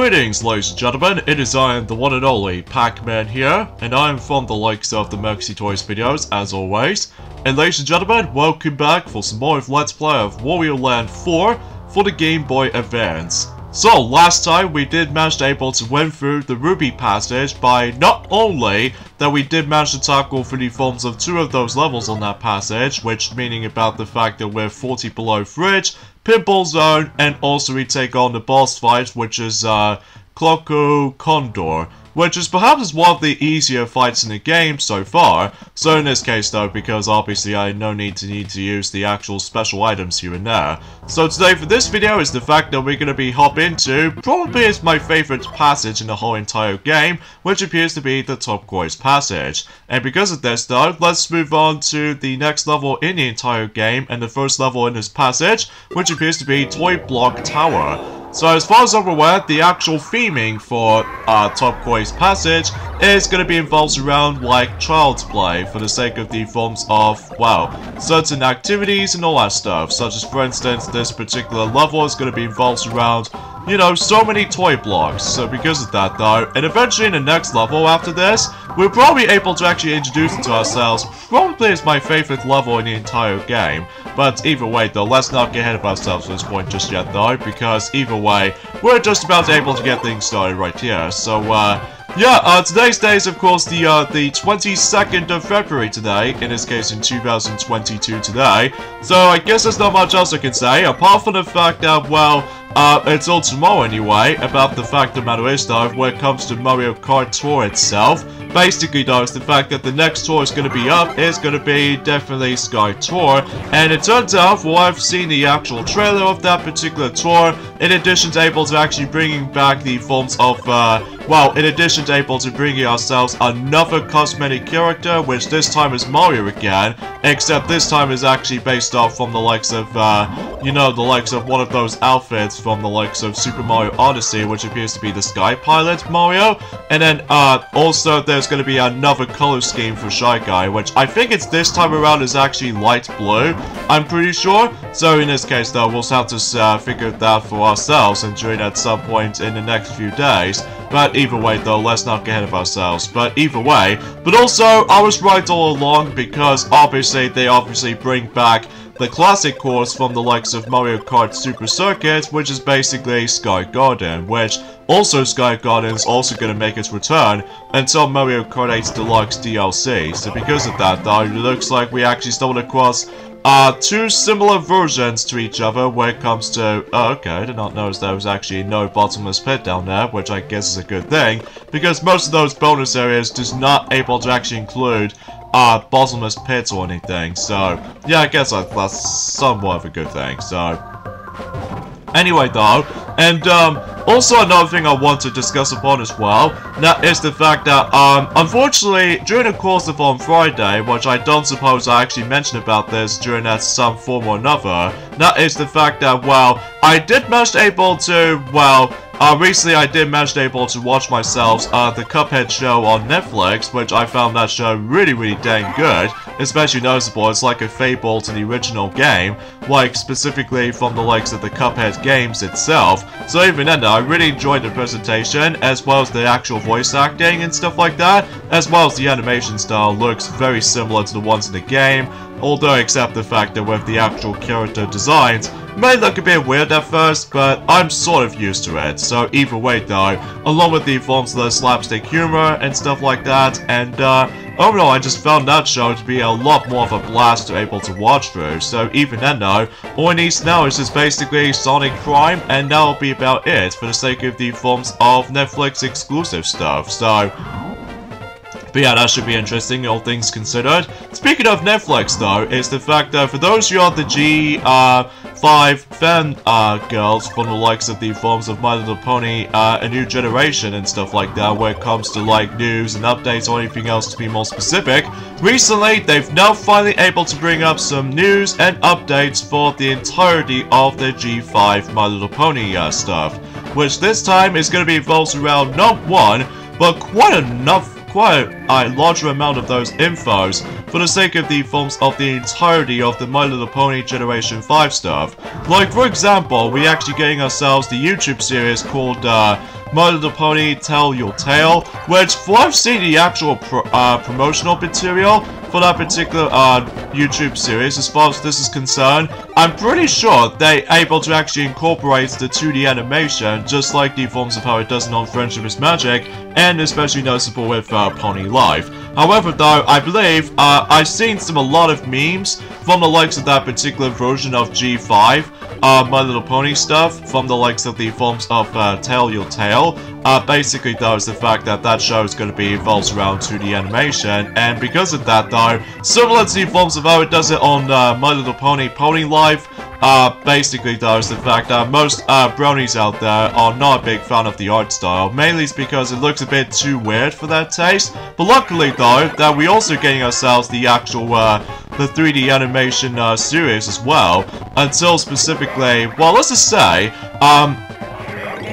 Greetings, ladies and gentlemen, it is I am the one and only Pac-Man here, and I am from the likes of the Mercy Toys videos, as always. And ladies and gentlemen, welcome back for some more of Let's Play of Wario Land 4 for the Game Boy Advance. So, last time we did manage to able to win through the Ruby Passage by not only that we did manage to tackle through the forms of 2 of those levels on that passage, which meaning about the fact that we're 40 below Fridge, Pinball Zone, and also we take on the boss fight, which is Cloco Condor, which is perhaps one of the easier fights in the game so far. So in this case though, because obviously I no need to use the actual special items here and there. So today for this video is the fact that we're going to be hop into probably is my favorite passage in the whole entire game, which appears to be the Topaz Passage. And because of this though, let's move on to the next level in the entire game, and the first level in this passage, which appears to be Toy Block Tower. So as far as I'm aware, the actual theming for Topaz Passage is going to be involved around like child's play for the sake of the forms of, well, certain activities and all that stuff. Such as, for instance, this particular level is going to be involved around, you know, so many toy blocks. So because of that though, and eventually in the next level after this, we're probably able to actually introduce it to ourselves. Probably is my favorite level in the entire game. But either way though, let's not get ahead of ourselves at this point just yet though, because either way, we're just about able to get things started right here. So yeah, today's day is of course the 22nd of February today, in this case in 2022 today. So I guess there's not much else I can say, apart from the fact that, well, it's all tomorrow anyway, about the fact the matter is though, when it comes to Mario Kart Tour itself. Basically though, it's the fact that the next tour is going to be up is going to be definitely Sky Tour, and it turns out, well, I've seen the actual trailer of that particular tour, in addition to able to actually bringing back the forms of, well, in addition to able to bringing ourselves another cosmetic character, which this time is Mario again, except this time is actually based off from the likes of, you know, the likes of one of those outfits from the likes of Super Mario Odyssey, which appears to be the Sky Pilot Mario, and then, also there's going to be another color scheme for Shy Guy, which I think it's this time around is actually light blue, I'm pretty sure. So in this case though, we'll have to figure that out for ourselves and during at some point in the next few days. But either way though, let's not get ahead of ourselves. But either way, but also I was right all along, because obviously they bring back the classic course from the likes of Mario Kart Super Circuit, which is basically Sky Garden, which also Sky Garden is also going to make its return until Mario Kart 8 Deluxe DLC. So because of that though, it looks like we actually stumbled across 2 similar versions to each other when it comes to... Oh, okay, I did not notice there was actually no bottomless pit down there, which I guess is a good thing, because most of those bonus areas does not able to actually include bottomless pits or anything. So yeah, I guess that's somewhat of a good thing. So anyway though, and also another thing I want to discuss upon as well, that is the fact that unfortunately during the course of on Friday, which I don't suppose I actually mentioned about this during that some form or another, that is the fact that, well, I did manage able to, well, recently I did manage to able to watch myself the Cuphead Show on Netflix, which I found that show really dang good, especially noticeable. It's like a fable to the original game, like specifically from the likes of the Cuphead games itself. So even then I really enjoyed the presentation, as well as the actual voice acting and stuff like that, as well as the animation style looks very similar to the ones in the game, although except the fact that with the actual character designs may look a bit weird at first, but I'm sort of used to it. So either way though, along with the forms of the slapstick humor and stuff like that, and overall I just found that show to be a lot more of a blast to able to watch through. So even then though, all it needs now is just basically Sonic Prime, and that'll be about it for the sake of the forms of Netflix exclusive stuff. So but yeah, that should be interesting, all things considered. Speaking of Netflix, though, is the fact that for those who are the G5 fan girls from the likes of the forms of My Little Pony, A New Generation and stuff like that, where it comes to like news and updates or anything else to be more specific, recently they've now finally able to bring up some news and updates for the entirety of the G5 My Little Pony stuff, which this time is going to be involved around not one, but quite a larger amount of those infos for the sake of the forms of the entirety of the My Little Pony Generation 5 stuff. Like, for example, we actually getting ourselves the YouTube series called My Little Pony Tell Your Tale, which, for I've seen the actual promotional material for that particular YouTube series, as far as this is concerned, I'm pretty sure they're able to actually incorporate the 2D animation, just like the forms of how it does on Friendship is Magic, and especially noticeable with Pony Life. However, though, I believe I've seen a lot of memes from the likes of that particular version of G5, My Little Pony stuff, from the likes of the forms of Tell Your Tale. Basically, though, is the fact that that show is going to be evolved around 2D animation, and because of that, though, similar to the forms of how it does it on My Little Pony Pony Life, basically, though, is the fact that most bronies out there are not a big fan of the art style. Mainly it's because it looks a bit too weird for their taste. But luckily, though, that we're also getting ourselves the actual, the 3D animation series as well. Until specifically, well, let's just say,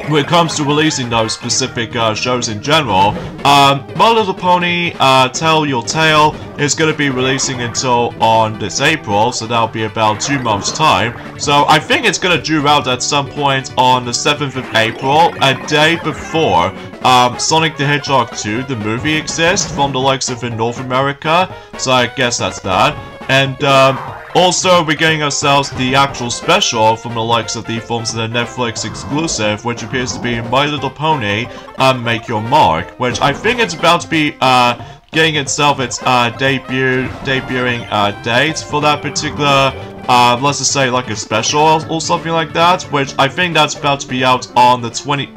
when it comes to releasing those specific shows in general, My Little Pony Tell Your Tale is going to be releasing until on this April, so that'll be about 2 months' time. So I think it's going to due out at some point on the 7th of April, a day before Sonic the Hedgehog 2, the movie, exists from the likes of in North America. So I guess that's that. And also, we're getting ourselves the actual special from the likes of the forms of the Netflix exclusive, which appears to be My Little Pony Make Your Mark, which I think it's about to be getting itself its debuting date for that particular, let's just say like a special or something like that, which I think that's about to be out on the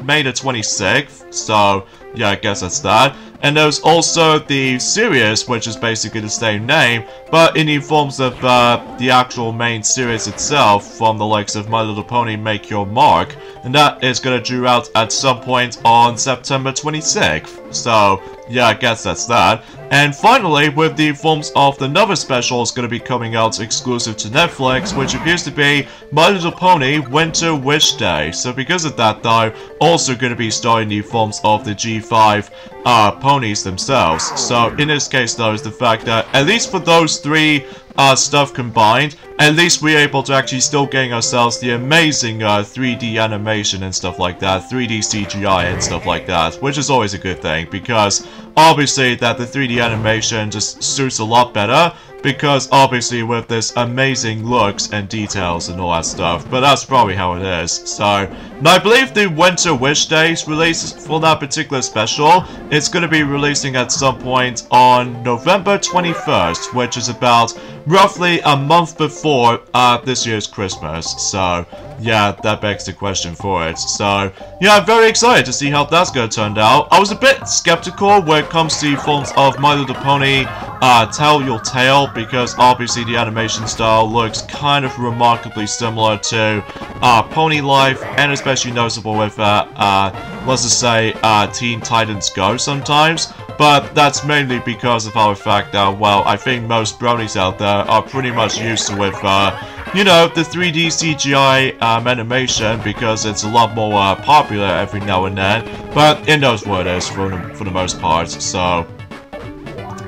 May the 26th, so yeah, I guess that's that. And there's also the series, which is basically the same name, but in the forms of the actual main series itself, from the likes of My Little Pony Make Your Mark, and that is going to due out at some point on September 26th. So, yeah, I guess that's that. And finally, with the forms of the another special is going to be coming out exclusive to Netflix, which appears to be My Little Pony Winter Wish Day. So because of that, though, also going to be starring the forms of the G5 ponies themselves. So in this case, though, is the fact that at least for those three stuff combined, at least we're able to actually still getting ourselves the amazing 3D animation and stuff like that, 3D CGI and stuff like that, which is always a good thing, because obviously that the 3D animation just suits a lot better, because obviously with this amazing looks and details and all that stuff, but that's probably how it is. So, and I believe the Winter Wish Days release for that particular special, it's going to be releasing at some point on November 21st, which is about roughly a month before this year's Christmas. So, yeah, that begs the question for it. So, yeah, I'm very excited to see how that's going to turn out. I was a bit skeptical when it comes to forms of My Little Pony Tell Your Tale, because obviously the animation style looks kind of remarkably similar to Pony Life, and especially noticeable with, let's just say, Teen Titans Go sometimes. But that's mainly because of our fact that, well, I think most bronies out there are pretty much used to with, you know, the 3D CGI animation, because it's a lot more popular every now and then. But it knows what it is for the most part, so...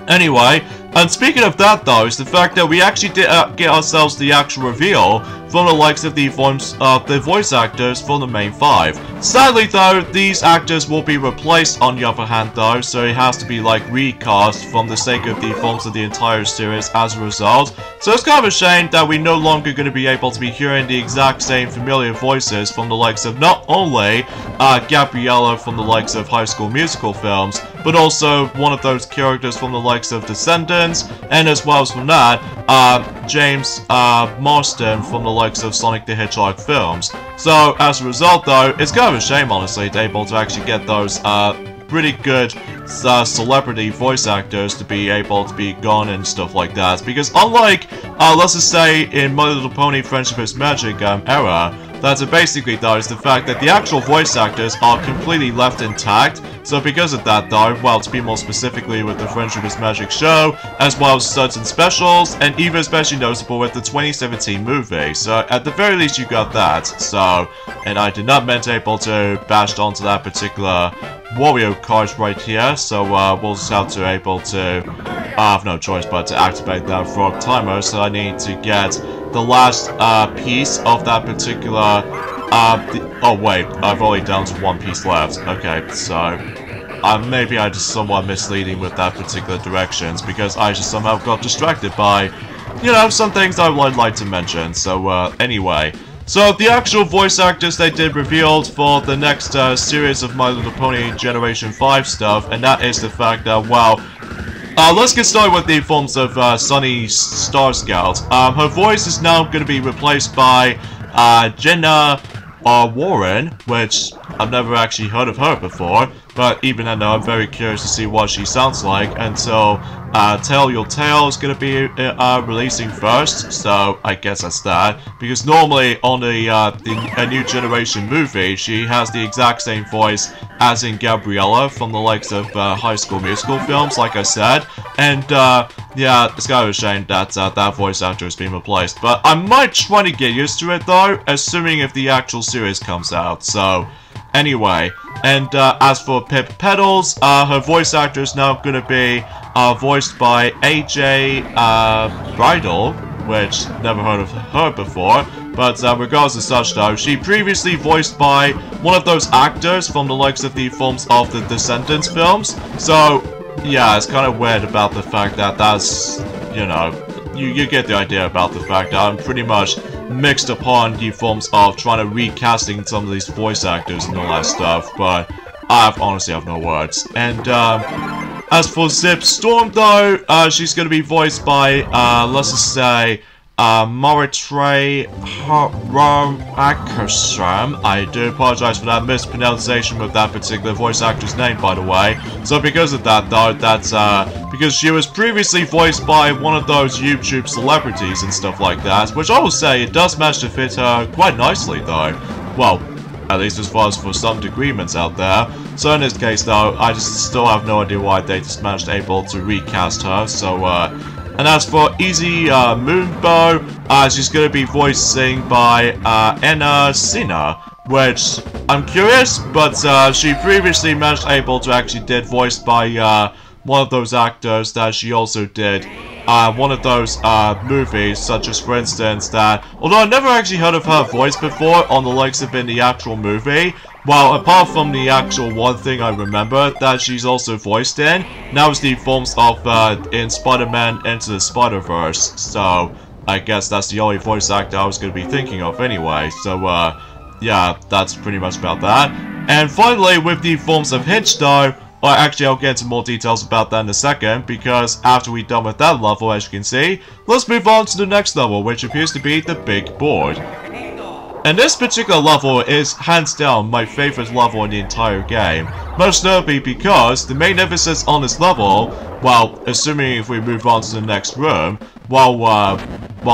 Anyway, and speaking of that, though, is the fact that we actually did get ourselves the actual reveal from the likes of the voice actors from the main 5. Sadly, though, these actors will be replaced on the other hand, though, so it has to be, like, recast from the sake of the forms of the entire series as a result. So it's kind of a shame that we're no longer going to be able to be hearing the exact same familiar voices from the likes of not only Gabriella from the likes of High School Musical films, but also one of those characters from the likes of Descendants, and as well as from that, James Marston from the likes of Sonic the Hedgehog films. So, as a result, though, it's kind of a shame, honestly, to be able to actually get those pretty good celebrity voice actors to be able to be gone and stuff like that. Because unlike, let's just say, in My Little Pony Friendship is Magic era, that's basically, though, is the fact that the actual voice actors are completely left intact. So because of that, though, well, to be more specifically with the Friendship is Magic show, as well as certain specials, and even especially noticeable with the 2017 movie. So at the very least, you got that. So, and I did not meant to able to bash onto that particular Wario card right here. So we'll just have to able to, I have no choice but to activate that frog timer. So I need to get the last piece of that particular oh wait, I've only down to one piece left. Okay, so maybe I just somewhat misleading with that particular directions because I just somehow got distracted by, you know, some things I would like to mention. So anyway, so the actual voice actors they did revealed for the next series of My Little Pony Generation 5 stuff, and that is the fact that, well, let's get started with the forms of Sunny Star Scout. Her voice is now going to be replaced by Jenna Warren, which I've never actually heard of her before, but even then I'm very curious to see what she sounds like, and so Tell Your Tale is going to be releasing first, so I guess that's that, because normally on a New Generation movie, she has the exact same voice as in Gabriella from the likes of High School Musical films, like I said, and yeah, it's kind of a shame that that voice actor has been replaced, but I might try to get used to it though, assuming if the actual series comes out, so anyway. And as for Pip Pedals, her voice actor is now going to be voiced by AJ Bridle, which never heard of her before, but regardless of such though, she previously voiced by one of those actors from the likes of the films of the Descendants films, so yeah, it's kind of weird about the fact that that's, you know, you get the idea about the fact that I'm pretty much mixed upon the forms of trying to recasting some of these voice actors and all that stuff, but I honestly have no words. And as for Zip Storm though, she's going to be voiced by, let's just say, Maritrey Akashram. I do apologize for that mispronunciation of that particular voice actor's name, by the way. So because of that though, that's because she was previously voiced by one of those YouTube celebrities and stuff like that, which I will say it does manage to fit her quite nicely though. Well, at least as far as for some agreements out there. So in this case though, I just still have no idea why they just managed able to recast her, so and as for Easy Moonbow, she's going to be voicing by Anna Sina, which I'm curious, but she previously managed able to actually did voiced by one of those actors that she also did one of those movies, such as for instance that, although I never actually heard of her voice before on the likes of in the actual movie, well, apart from the actual one thing I remember that she's also voiced in, now it's the forms of in Spider-Man Into the Spider-Verse, so I guess that's the only voice actor I was going to be thinking of anyway, so yeah, that's pretty much about that. And finally, with the forms of Hinch though, well, actually I'll get into more details about that in a second, because after we're done with that level, as you can see, let's move on to the next level, which appears to be the big board. And this particular level is hands down my favorite level in the entire game, most notably because the main emphasis on this level, well, assuming if we move on to the next room, while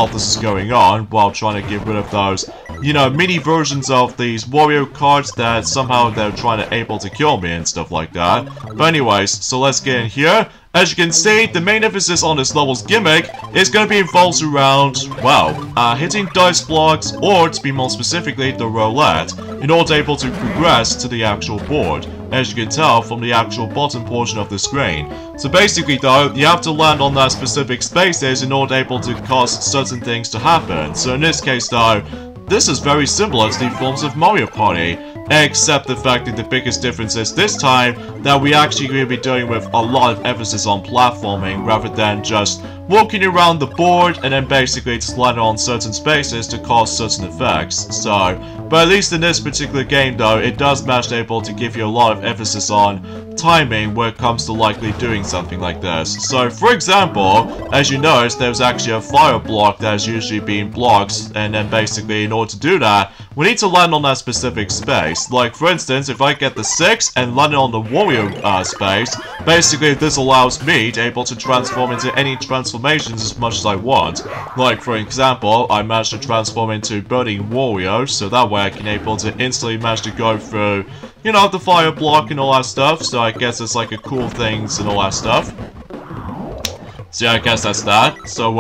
this is going on, while trying to get rid of those, you know, mini versions of these Wario cards that somehow they're trying to able to kill me and stuff like that. But anyways, so let's get in here. As you can see, the main emphasis on this level's gimmick is going to be involved around, well, hitting dice blocks, or to be more specifically, the roulette, in order to able to progress to the actual board, as you can tell from the actual bottom portion of the screen. So basically though, you have to land on that specific spaces in order to able to cause certain things to happen. So in this case though, this is very similar to the forms of Mario Party, except the fact that the biggest difference is this time that we actually going to be doing with a lot of emphasis on platforming rather than just walking around the board and then basically just landing on certain spaces to cause certain effects. So, but at least in this particular game though, it does manage to able to give you a lot of emphasis on timing when it comes to likely doing something like this. So for example, as you notice, there's actually a fire block that is usually being blocked, and then basically in order to do that, we need to land on that specific space. Like for instance, if I get the 6 and land on the Wario space, basically this allows me to able to transform into any transformations as much as I want. Like for example, I managed to transform into Burning Wario, so that way I can able to instantly manage to go through, you know, the fire block and all that stuff, so I guess it's like a cool things and all that stuff. So yeah, I guess that's that. So,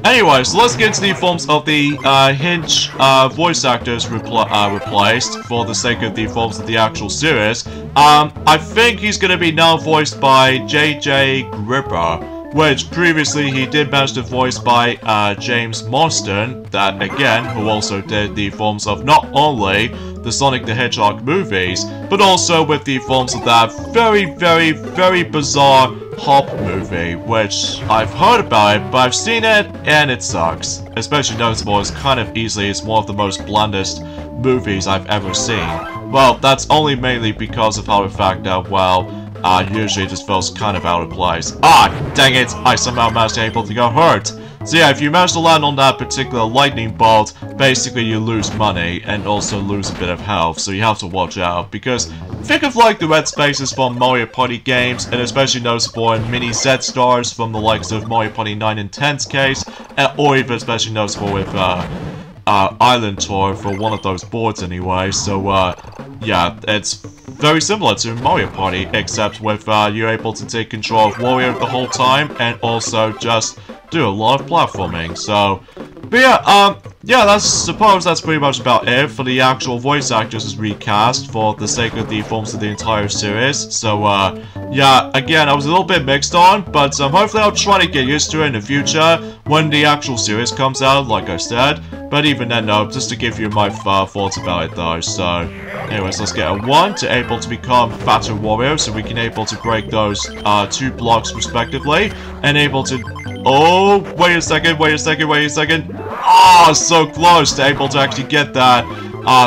anyway, so let's get into the forms of the, Hinch, voice actors replaced for the sake of the forms of the actual series. I think he's gonna be now voiced by JJ Gripper, which previously he did manage to voice by James Marsden, that again, who also did the forms of not only the Sonic the Hedgehog movies, but also with the forms of that very bizarre Hop movie, which I've heard about it, but I've seen it, and it sucks. Especially noticeable as kind of easily it's one of the most blandest movies I've ever seen. Well, that's only mainly because of how the fact that, well, usually it just feels kind of out of place. Ah, dang it! I somehow managed to able to get hurt! So yeah, if you manage to land on that particular lightning bolt, basically you lose money, and also lose a bit of health, so you have to watch out, because think of like the red spaces from Mario Party games, and especially noticeable in mini Z-stars from the likes of Mario Party 9 and 10's case, or even especially noticeable with Island Tour for one of those boards anyway, so yeah, it's very similar to Mario Party, except with you're able to take control of Wario the whole time, and also just do a lot of platforming, so... But yeah, suppose that's pretty much about it for the actual voice actors' recast for the sake of the forms of the entire series. So, yeah, again, I was a little bit mixed on, but hopefully I'll try to get used to it in the future when the actual series comes out, like I said. But even then, no, just to give you my thoughts about it, though. So, anyways, let's get a 1 to able to become Fatter Wario, so we can able to break those 2 blocks respectively, and able to... Oh, wait a second. Oh, so close to able to actually get that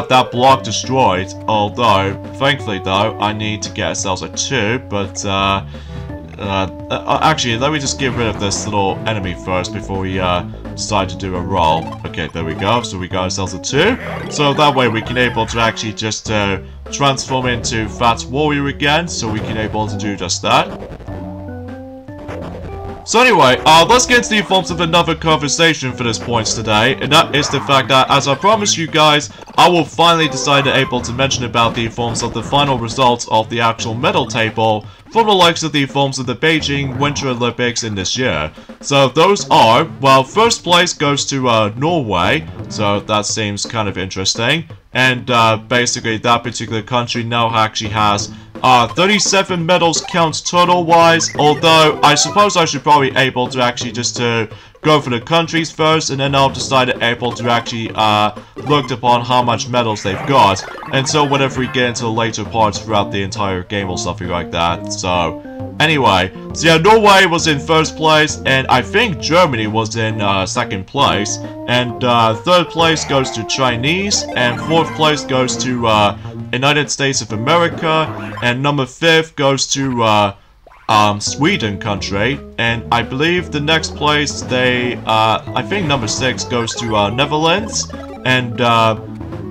that block destroyed. Although, thankfully though, I need to get ourselves a 2, but actually, let me just get rid of this little enemy first before we decide to do a roll. Okay, there we go. So we got ourselves a 2. So that way we can able to actually just transform into Fat Wario again, so we can able to do just that. So anyway, let's get to the forms of another conversation for this point today, and that is the fact that, as I promised you guys, I will finally decide to able to mention about the forms of the final results of the actual medal table from the likes of the forms of the Beijing Winter Olympics in this year. So those are, well, first place goes to Norway, so that seems kind of interesting, and basically that particular country now actually has 37 medals counts total-wise, although I suppose I should probably able to actually just go for the countries first, and then I'll decide able to actually look upon how much medals they've got, and so whenever we get into the later parts throughout the entire game or something like that. So anyway, so yeah, Norway was in first place, and I think Germany was in second place, and third place goes to Chinese, and fourth place goes to United States of America, and number 5 goes to Sweden country, and I believe the next place I think number 6 goes to Netherlands, and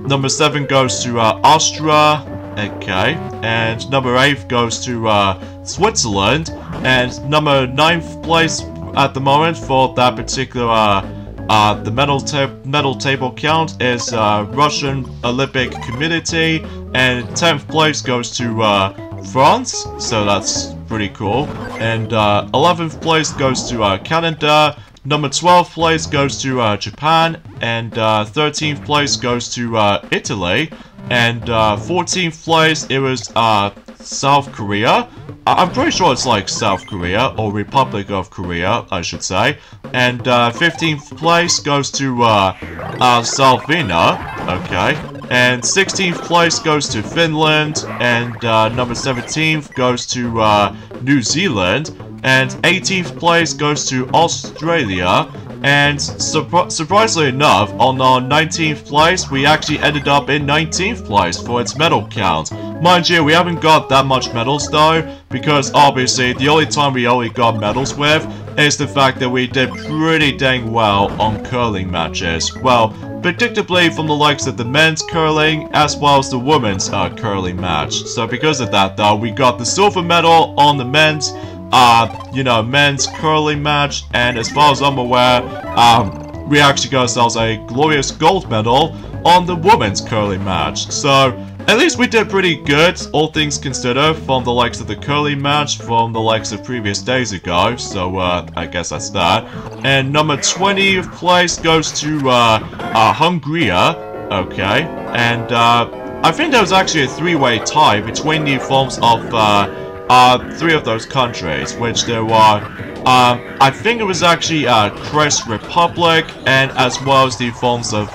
number 7 goes to Austria, okay, and number 8 goes to Switzerland, and number 9th place at the moment for that particular the medal table count is Russian Olympic Committee, and 10th place goes to France, so that's pretty cool, and 11th place goes to Canada, number 12th place goes to Japan, and 13th place goes to Italy, and 14th place it was South Korea. I'm pretty sure it's like South Korea, or Republic of Korea, I should say. And 15th place goes to Slovenia, okay. And 16th place goes to Finland, and number 17th goes to New Zealand, and 18th place goes to Australia. And surprisingly enough, on our 19th place, we actually ended up in 19th place for its medal count. Mind you, we haven't got that much medals though, because obviously the only time we only got medals with is the fact that we did pretty dang well on curling matches. Well, predictably from the likes of the men's curling as well as the women's curling match. So because of that though, we got the silver medal on the men's men's curling match, and as far as I'm aware, we actually got ourselves a glorious gold medal on the women's curling match. So at least we did pretty good, all things considered, from the likes of the curling match from the likes of previous days ago. So I guess that's that. And number 20th place goes to Hungary, okay, and I think there was actually a 3-way tie between the forms of 3 of those countries, which there were I think it was actually Chris Republic, and as well as the forms of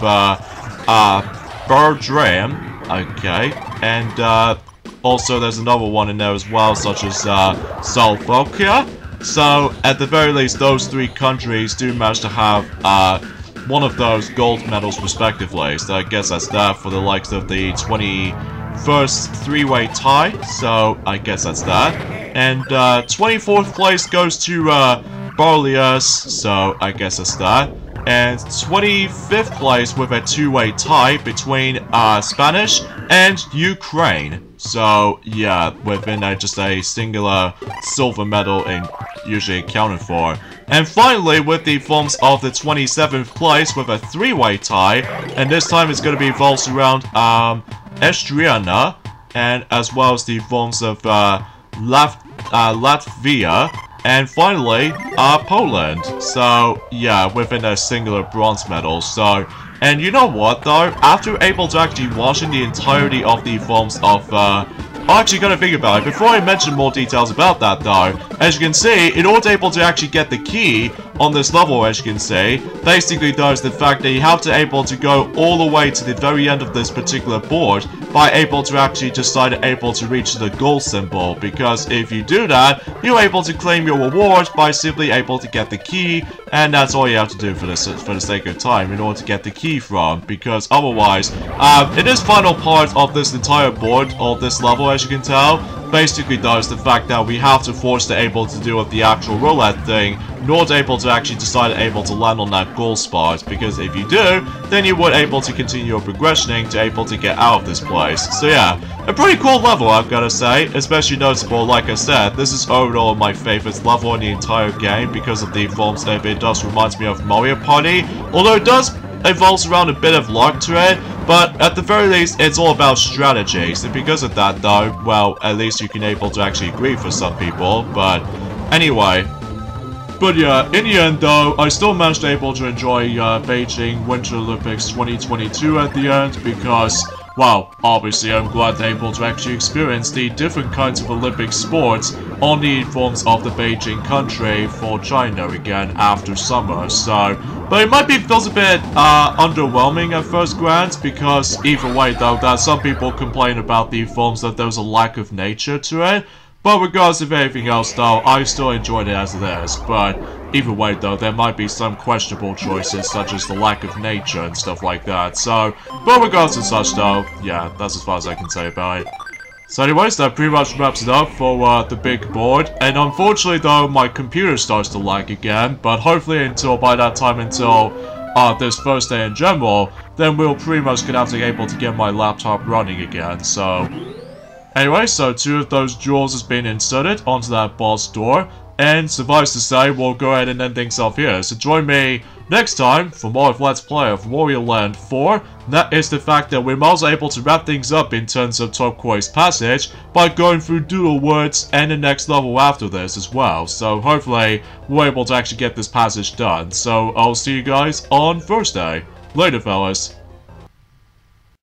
Bird Dream. Okay, and also there's another one in there as well, such as Slovakia. So at the very least, those 3 countries do manage to have one of those gold medals respectively. So I guess that's that for the likes of the 21st 3-way tie. So I guess that's that. And 24th place goes to Barlius. So I guess that's that. And 25th place with a 2-way tie between Spanish and Ukraine. So yeah, within just a singular silver medal and usually accounted for. And finally, with the forms of the 27th place with a 3-way tie, and this time it's going to be revolves around Estriana, and as well as the forms of Latvia, and finally Poland. So yeah, within a singular bronze medal. So, and you know what though, after able to actually watching the entirety of the forms of I'm actually gonna think about it. Before I mention more details about that though, as you can see, in order to able to actually get the key on this level, as you can see, basically though is the fact that you have to able to go all the way to the very end of this particular board by able to actually decide able to reach the goal symbol, because if you do that, you're able to claim your reward by simply able to get the key, and that's all you have to do for the sake of time in order to get the key from, because otherwise, in this final part of this entire board, of this level, as you can tell, basically does the fact that we have to force the able to deal with the actual roulette thing, not able to actually decide able to land on that goal spot, because if you do, then you would able to continue your progressioning to able to get out of this place. So yeah, a pretty cool level, I've gotta say, especially noticeable, like I said, this is overall my favorite level in the entire game because of the forms that it does remind me of Mario Party, although it does evolves around a bit of luck to it, but at the very least, it's all about strategies, and because of that though, well, at least you can able to actually agree for some people, but anyway. But yeah, in the end though, I still managed to able to enjoy Beijing Winter Olympics 2022 at the end, because, well, obviously I'm glad able to actually experience the different kinds of Olympic sports on the forms of the Beijing country for China again after summer, so. But it might be feels a bit underwhelming at first glance, because either way though, that some people complain about the forms that there's a lack of nature to it. But regardless of anything else though, I still enjoyed it as it is. But either way though, there might be some questionable choices such as the lack of nature and stuff like that. So, but regardless of such though, yeah, that's as far as I can say about it. So anyways, that pretty much wraps it up for the big board. And unfortunately though, my computer starts to lag again. But hopefully until by that time, until this Thursday in general, then we'll pretty much gonna have to be able to get my laptop running again. So anyway, so 2 of those jewels has been inserted onto that boss door. And suffice to say, we'll go ahead and end things off here. So join me next time for more of Let's Play of Wario Land 4. That is the fact that we're also able to wrap things up in terms of Topaz Passage by going through Doodle Woods and the next level after this as well. So hopefully we're able to actually get this passage done. So I'll see you guys on Thursday. Later, fellas.